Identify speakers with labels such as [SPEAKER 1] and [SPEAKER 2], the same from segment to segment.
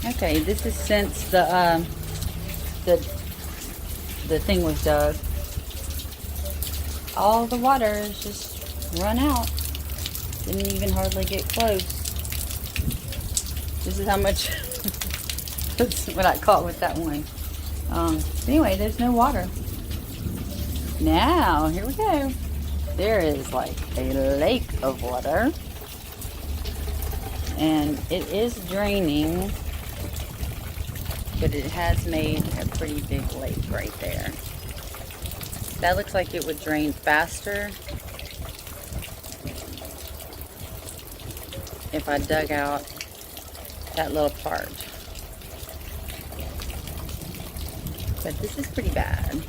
[SPEAKER 1] Okay, this is since the thing was dug. All the water has just run out. Didn't even hardly get close. This is how much that's what I caught with that one. Anyway, there's no water. Now, here we go. There is like a lake of water. And it is draining, but it has made a pretty big lake right there. That looks like it would drain faster if I dug out that little part. But this is pretty bad.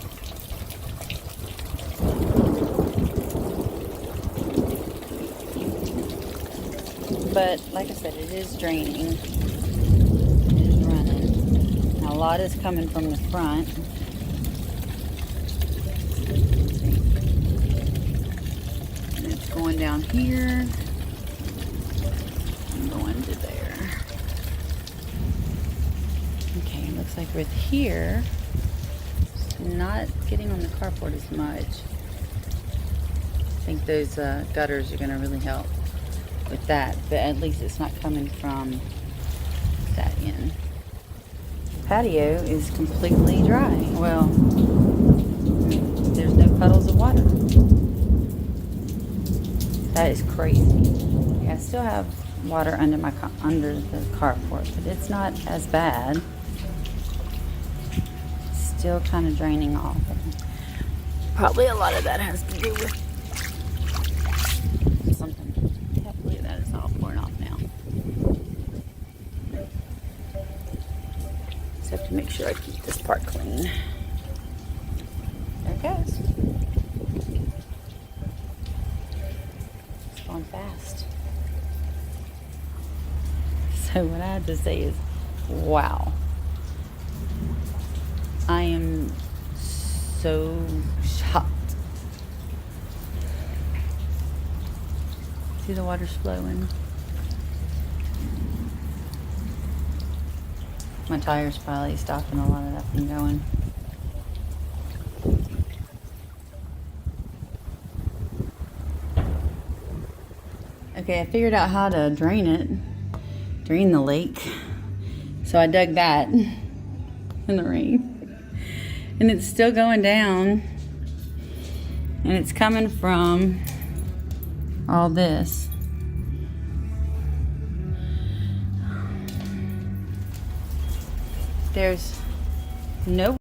[SPEAKER 1] But like I said, it is draining. It is running. Now a lot is coming from the front. And it's going down here and going to there. Okay, looks like with here, it's not getting on the carport as much. I think those gutters are going to really help with that, but at least it's not coming from that end. The patio is completely dry. Well, there's no puddles of water. That is crazy. Yeah, I still have water under the carport, but it's not as bad. Still kind of draining off. Probably a lot of that has to do with something. Hopefully that is all pouring off now. Just have to make sure I keep this part clean. There it goes. It's going fast. So what I have to say is, wow. I am so shocked. See the water's flowing. My tire's probably stopping a lot of that from going. Okay, I figured out how to drain it. Drain the lake. So I dug that in the rain. And it's still going down. And it's coming from all this. There's no